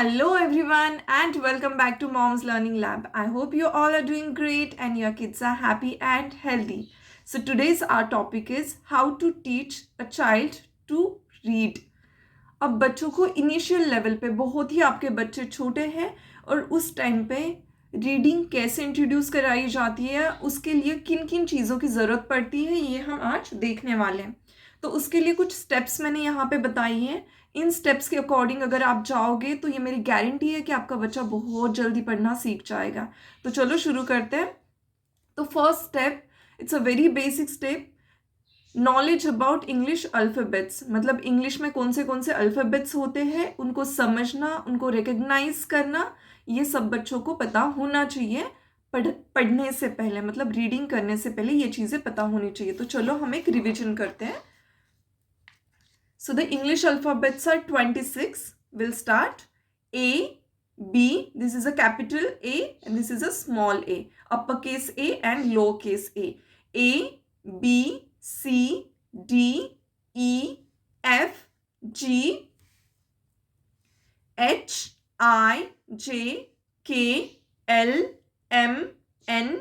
Hello everyone and welcome back to Mom's Learning Lab. I hope you all are doing great and your kids are happy and healthy. So today's our topic is how to teach a child to read. अब बच्चों को initial level पे बहुत ही आपके बच्चे छोटे हैं और उस टाइम पे रीडिंग कैसे इंट्रोड्यूस कराई जाती है, उसके लिए किन किन चीज़ों की ज़रूरत पड़ती है, ये हम आज देखने वाले हैं। तो उसके लिए कुछ स्टेप्स मैंने यहाँ पे बताई हैं। इन स्टेप्स के अकॉर्डिंग अगर आप जाओगे तो ये मेरी गारंटी है कि आपका बच्चा बहुत जल्दी पढ़ना सीख जाएगा। तो चलो शुरू करते हैं। तो first step, it's a very basic step, knowledge about English alphabets. मतलब इंग्लिश में कौन से अल्फ़ाबेट्स होते हैं, उनको समझना, उनको रिकग्नाइज करना, ये सब बच्चों को पता होना चाहिए। पढ़ने से पहले, मतलब रीडिंग करने से पहले ये चीज़ें पता होनी चाहिए। तो चलो हम एक रिविजन करते हैं। So the English alphabets are 26. We'll start. A, B, this is a capital A and this is a small a. Uppercase A and lowercase a. A, B, C, D, E, F, G, H, I, J, K, L, M, N,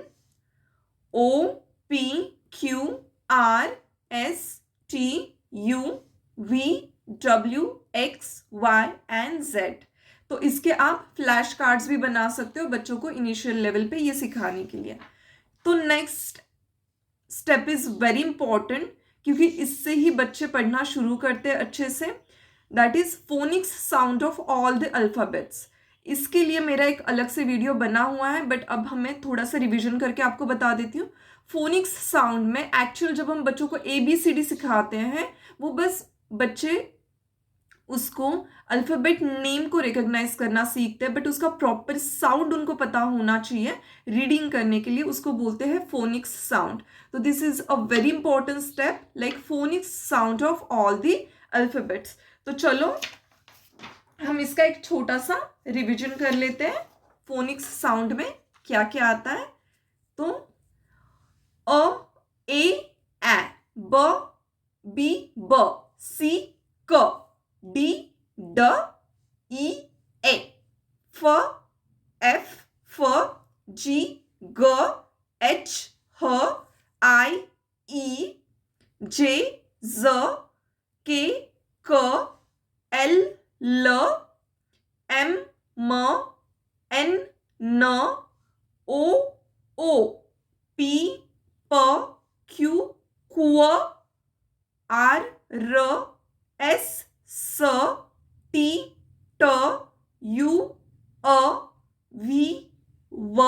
O, P, Q, R, S, T, U, V, W, X, Y and Z। तो इसके आप flash cards भी बना सकते हो बच्चों को initial level पे ये सिखाने के लिए। तो next step is very important क्योंकि इससे ही बच्चे पढ़ना शुरू करते हैं अच्छे से। That is phoenix sound of all the alphabets. इसके लिए मेरा एक अलग से वीडियो बना हुआ है, बट अब हमें थोड़ा सा रिविजन करके आपको बता देती हूँ। फोनिक्स साउंड में एक्चुअल जब हम बच्चों को ABCD सिखाते हैं, वो बस बच्चे उसको अल्फ़ाबेट नेम को रिकॉग्नाइज करना सीखते हैं, बट उसका प्रॉपर साउंड उनको पता होना चाहिए रीडिंग करने के लिए। उसको बोलते हैं फोनिक्स साउंड। तो this is a very important step, like phoenix sound of all the alphabets. तो चलो हम इसका एक छोटा सा रिविजन कर लेते हैं। फोनिक्स साउंड में क्या क्या आता है। तो अ, ए, ब, बी, ब, सी, क, डी, ड, ई, ए, फ, एफ, फ, जी, ग, एच, ह, आई, ई, जे, ज, के, क, एल, ल, एम, म, एन, न, ओ, ओ, पी, प, क्यू, क्व, आर, र, एस, स, टी, ट, यू, अ, वी, व,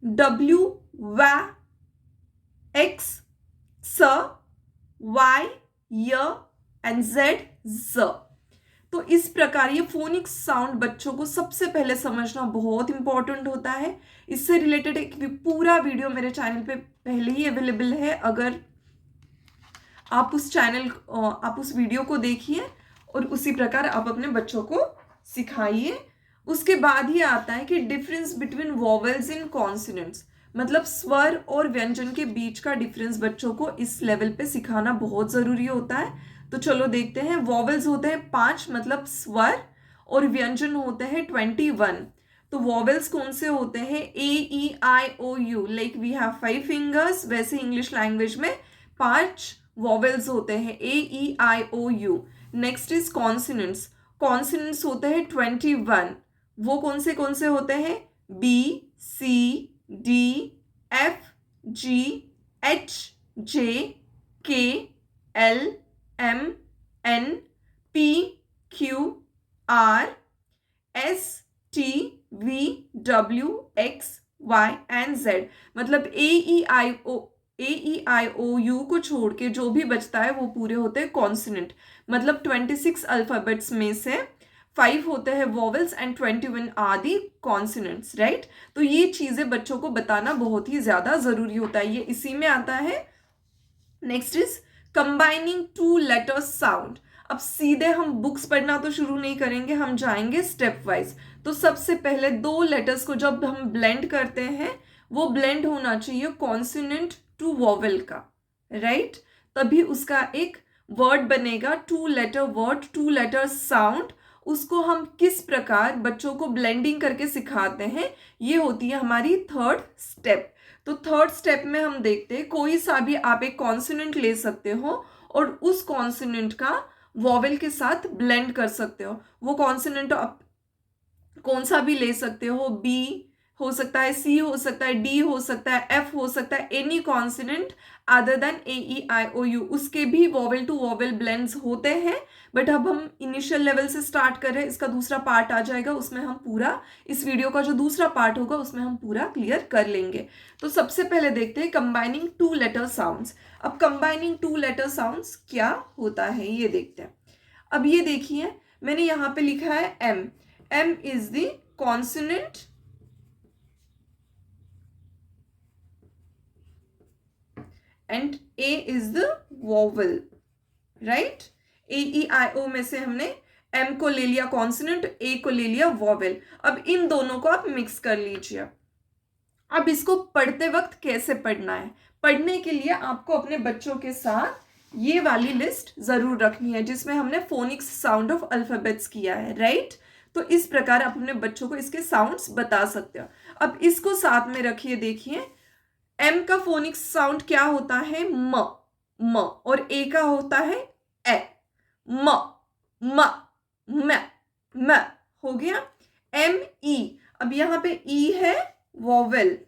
डब्ल्यू, व, एक्स, स, वाई, य एंड जेड, ज। तो इस प्रकार ये फोनिक्स साउंड बच्चों को सबसे पहले समझना बहुत इंपॉर्टेंट होता है। इससे रिलेटेड एक पूरा वीडियो मेरे चैनल पे पहले ही अवेलेबल है। अगर आप उस वीडियो को देखिए और उसी प्रकार आप अपने बच्चों को सिखाइए। उसके बाद ही आता है कि डिफरेंस बिटवीन वॉवेल्स इन कॉन्सोनेंट्स, मतलब स्वर और व्यंजन के बीच का डिफरेंस बच्चों को इस लेवल पे सिखाना बहुत ज़रूरी होता है। तो चलो देखते हैं। वॉवेल्स होते हैं 5, मतलब स्वर, और व्यंजन होते हैं 21। तो वॉवेल्स कौन से होते हैं? A, E, I, O, U, like we have 5 fingers, वैसे इंग्लिश लैंग्वेज में 5 वॉवेल्स होते हैं A, E, I, O, U। Next is consonants. Consonants होते हैं 21। वो कौन से होते हैं? B, C, D, F, G, H, J, K, L, M, N, P, Q, R, S, T, V, W, X, Y and Z। मतलब A, E, I, O, U को छोड़ के जो भी बचता है वो पूरे होते हैं कॉन्सोनेंट। मतलब 26 अल्फाबेट्स में से 5 होते हैं vowels and 21 are the consonants, right. तो ये चीज़ें बच्चों को बताना बहुत ही ज़्यादा ज़रूरी होता है, ये इसी में आता है। Next is combining 2 letters sound. अब सीधे हम बुक्स पढ़ना तो शुरू नहीं करेंगे, हम जाएंगे स्टेप वाइज। तो सबसे पहले 2 लेटर्स को जब हम ब्लेंड करते हैं, वो ब्लेंड होना चाहिए कॉन्सोनेंट टू वॉवेल का, राइट। तभी उसका एक वर्ड बनेगा, 2 लेटर वर्ड, 2 लेटर साउंड। उसको हम किस प्रकार बच्चों को ब्लेंडिंग करके सिखाते हैं, ये होती है हमारी थर्ड स्टेप। तो थर्ड स्टेप में हम देखते हैं कोई सा भी आप एक कॉन्सोनेंट ले सकते हो और उस कॉन्सोनेंट का वॉवेल के साथ ब्लेंड कर सकते हो। वो कॉन्सोनेंट आप कौन सा भी ले सकते हो, बी हो सकता है, सी हो सकता है, डी हो सकता है, एफ हो सकता है, any consonant other than A E I O U, उसके भी वॉवेल टू वॉवेल ब्लेंड्स होते हैं। बट अब हम इनिशियल लेवल से स्टार्ट कर रहे हैं, इसका दूसरा पार्ट आ जाएगा, उसमें हम पूरा इस वीडियो का जो दूसरा पार्ट होगा उसमें हम पूरा क्लियर कर लेंगे। तो सबसे पहले देखते हैं कंबाइनिंग टू लेटर साउंड्स। अब कंबाइनिंग टू लेटर साउंड्स क्या होता है ये देखते हैं। अब ये देखिए मैंने यहाँ पे लिखा है M. M is the consonant and A is the vowel, right? A E I O में से हमने M को ले लिया कॉन्सोनेंट, A को ले लिया वॉवेल। अब इन दोनों को आप मिक्स कर लीजिए। अब इसको पढ़ते वक्त कैसे पढ़ना है, पढ़ने के लिए आपको अपने बच्चों के साथ ये वाली लिस्ट जरूर रखनी है जिसमें हमने फोनिक्स साउंड ऑफ अल्फाबेट्स किया है, राइट? तो इस प्रकार आप अपने बच्चों को इसके साउंड्स बता सकते हो। अब इसको साथ में रखिए, देखिए एम का फोनिक्स साउंड क्या होता है, म म, और ए का होता है ए, म म म म, हो गया एम ई। अब यहां पे ई है vowel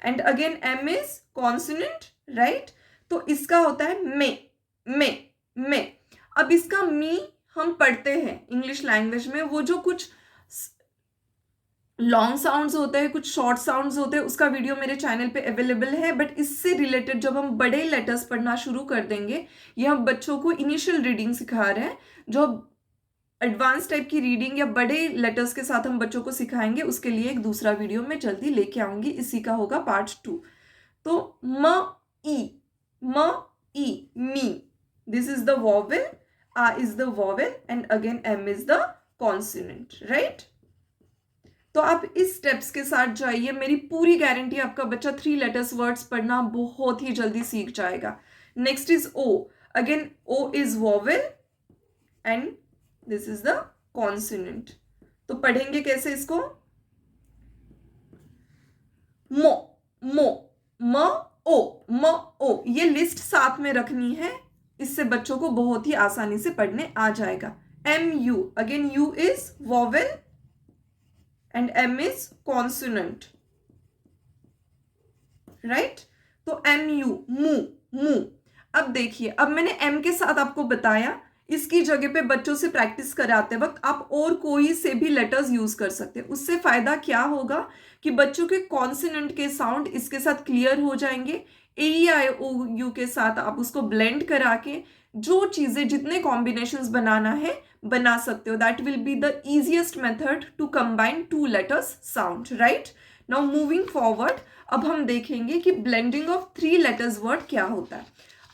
and again M is consonant, right? तो इसका होता है मे। अब इसका मी हम पढ़ते हैं इंग्लिश लैंग्वेज में, वो जो कुछ लॉन्ग साउंड्स होते हैं, कुछ शॉर्ट साउंड्स होते हैं, उसका वीडियो मेरे चैनल पे अवेलेबल है। बट इससे रिलेटेड जब हम बड़े लेटर्स पढ़ना शुरू कर देंगे, ये हम बच्चों को इनिशियल रीडिंग सिखा रहे हैं, जो एडवांस टाइप की रीडिंग या बड़े लेटर्स के साथ हम बच्चों को सिखाएंगे, उसके लिए एक दूसरा वीडियो मैं जल्दी लेके आऊंगी, इसी का होगा पार्ट 2। तो M E me, this is the vowel, A is the vowel and again M is the consonant, right? तो आप इस स्टेप्स के साथ जाइए, मेरी पूरी गारंटी आपका बच्चा 3 लेटर्स वर्ड्स पढ़ना बहुत ही जल्दी सीख जाएगा। Next is O, again O is vowel and this is the consonant। तो पढ़ेंगे कैसे इसको, मो म ओ, ये लिस्ट साथ में रखनी है, इससे बच्चों को बहुत ही आसानी से पढ़ने आ जाएगा। M U, again U is vowel and M is consonant, right? तो एम यू मू। अब देखिए, अब मैंने एम के साथ आपको बताया, इसकी जगह पे बच्चों से प्रैक्टिस कराते वक्त आप और कोई से भी लेटर्स यूज कर सकते हैं। उससे फायदा क्या होगा कि बच्चों के कॉन्सोनेंट के साउंड इसके साथ क्लियर हो जाएंगे। ए आई ओ यू के साथ आप उसको ब्लेंड करा के जो चीजें जितने कॉम्बिनेशंस बनाना है बना सकते हो। That will be the easiest method to combine 2 letters sound, right? Now moving forward, अब हम देखेंगे कि ब्लेंडिंग ऑफ 3 लेटर्स वर्ड क्या होता है।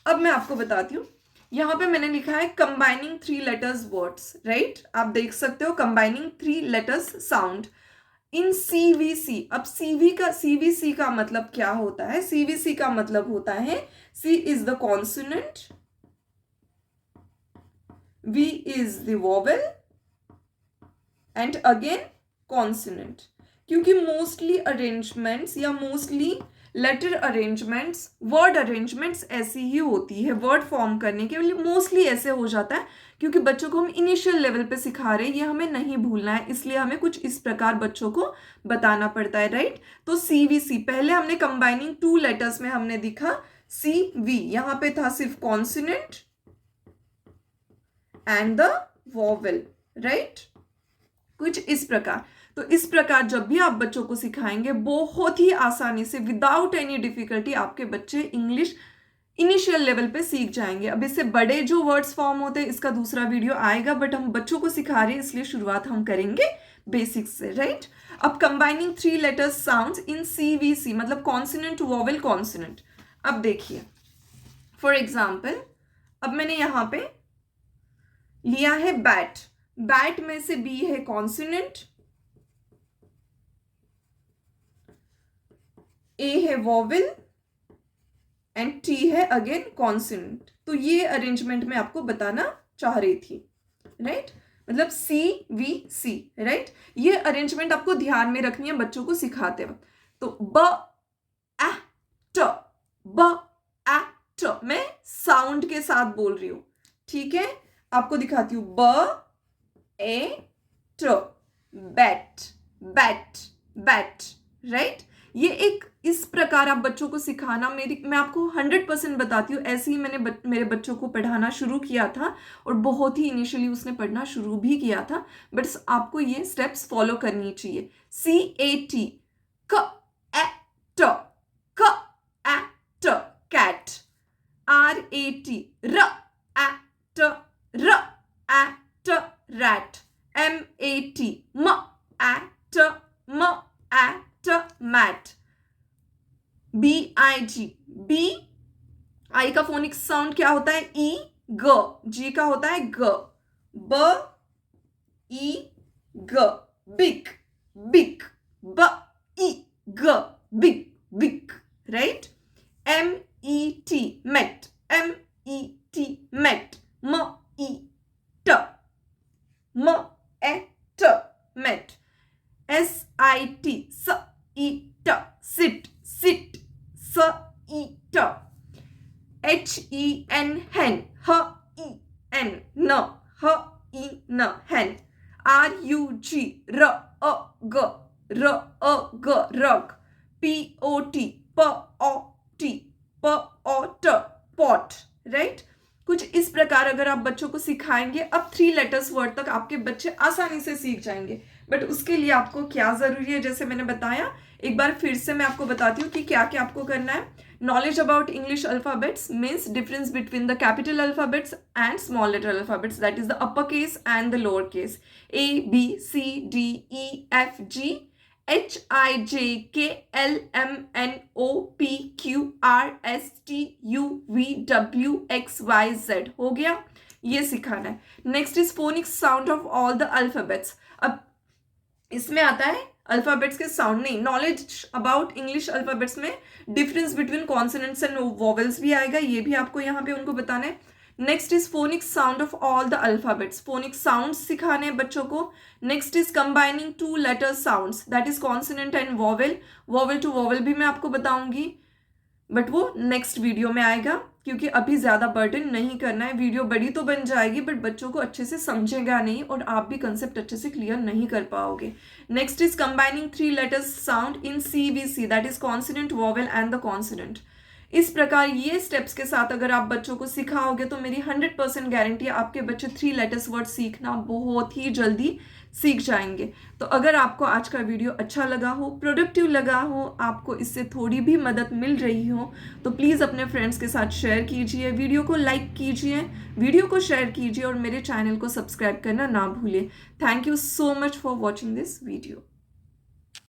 अब मैं आपको बताती हूँ, यहां पे मैंने लिखा है कंबाइनिंग 3 लेटर्स वर्ड्स, राइट? आप देख सकते हो combining 3 letters sound in CVC। अब CVC का मतलब क्या होता है? CVC का मतलब होता है C is the consonant, V is the vowel and again consonant। क्योंकि मोस्टली अरेंजमेंट्स या mostly letter arrangements, word arrangements ऐसी ही होती है, वर्ड फॉर्म करने के लिए मोस्टली ऐसे हो जाता है, क्योंकि बच्चों को हम इनिशियल लेवल पे सिखा रहे हैं, ये हमें नहीं भूलना है, इसलिए हमें कुछ इस प्रकार बच्चों को बताना पड़ता है, राइट? तो CVC, पहले हमने कंबाइनिंग 2 लेटर्स में हमने दिखा CV, यहां पे था सिर्फ consonant and the vowel, right? कुछ इस प्रकार। तो इस प्रकार जब भी आप बच्चों को सिखाएंगे, बहुत ही आसानी से विदाउट एनी डिफिकल्टी आपके बच्चे इंग्लिश इनिशियल लेवल पे सीख जाएंगे। अब इससे बड़े जो वर्ड्स फॉर्म होते हैं इसका दूसरा वीडियो आएगा, बट हम बच्चों को सिखा रहे हैं इसलिए शुरुआत हम करेंगे बेसिक्स से, राइट? अब कंबाइनिंग 3 लेटर्स साउंड्स इन CVC, मतलब कॉन्सोनेंट वॉवेल कॉन्सोनेंट। अब देखिए फॉर एग्जाम्पल, अब मैंने यहां पे लिया है बैट, बैट में से B है कॉन्सोनेंट, A है वॉवेल एंड T है अगेन कॉन्सोनेंट। तो ये अरेंजमेंट में आपको बताना चाह रही थी, राइट? मतलब CVC, राइट। ये अरेंजमेंट आपको ध्यान में रखनी है बच्चों को सिखाते वक्त। तो ब ए ट, ब ए ट, मैं साउंड के साथ बोल रही हूं, ठीक है। आपको दिखाती हूं, ब ए ट, बैट, बैट, बैट, राइट। ये एक इस प्रकार आप बच्चों को सिखाना, मैं आपको 100% बताती हूँ, ऐसे ही मैंने मेरे बच्चों को पढ़ाना शुरू किया था और बहुत ही इनिशियली उसने पढ़ना शुरू भी किया था, बट आपको ये स्टेप्स फॉलो करनी चाहिए। CAT, क ए ट, क ए ट, कैट। RAT, र ए ट, र ए ट, रैट। MAT, म ए ट, म ए ट, मैट। BIG, B आई का फोनिक साउंड क्या होता है? ई, ग। जी का होता है ग, ब E G, big, big, B E G, big, big, right. MET, met, MET, met. M E ट, म ए ट, मेट। SIT, स ई ट, सिट, सिट, स ई ट। HEN, hen, h e n, न, h e न, hen। RUG, r a g, r a g, rug। POT, p o t, p o t, pot, right. कुछ इस प्रकार अगर आप बच्चों को सिखाएंगे, अब 3 लेटर्स वर्ड तक आपके बच्चे आसानी से सीख जाएंगे। बट उसके लिए आपको क्या जरूरी है, जैसे मैंने बताया, एक बार फिर से मैं आपको बताती हूँ कि क्या क्या आपको करना है। Knowledge about English alphabets means difference between the capital alphabets and small letter alphabets, that is the uppercase and the lowercase. A, B, C, D, E, F, G, H, I, J, K, L, M, N, O, P, Q, R, S, T, U, V, W, X, Y, Z। हो गया, ये सिखाना है। Next is phonic sound of all the alphabets. अब इसमें आता है alphabets के साउंड, नहीं, नॉलेज अबाउट इंग्लिश अल्फाबेट्स में difference between consonants and vowels भी आएगा, ये भी आपको यहाँ पे उनको बताना है। Next is phonic sound of all the alphabets, phonic sound सिखाने हैं बच्चों को। Next is combining 2 letter sounds, that is consonant and vowel. Vowel to vowel भी मैं आपको बताऊंगी, बट वो नेक्स्ट वीडियो में आएगा, क्योंकि अभी ज़्यादा बर्डन नहीं करना है। वीडियो बड़ी तो बन जाएगी बट बच्चों को अच्छे से समझेगा नहीं और आप भी कंसेप्ट अच्छे से क्लियर नहीं कर पाओगे। Next is combining 3 letters sound in CVC, that is consonant, vowel and the consonant. इस प्रकार ये स्टेप्स के साथ अगर आप बच्चों को सिखाओगे तो मेरी 100% गारंटी है आपके बच्चे 3 लेटर्स वर्ड सीखना बहुत ही जल्दी सीख जाएंगे। तो अगर आपको आज का वीडियो अच्छा लगा हो, प्रोडक्टिव लगा हो, आपको इससे थोड़ी भी मदद मिल रही हो, तो प्लीज़ अपने फ्रेंड्स के साथ शेयर कीजिए, वीडियो को लाइक कीजिए, वीडियो को शेयर कीजिए और मेरे चैनल को सब्सक्राइब करना ना भूलिए। Thank you so much for watching this video.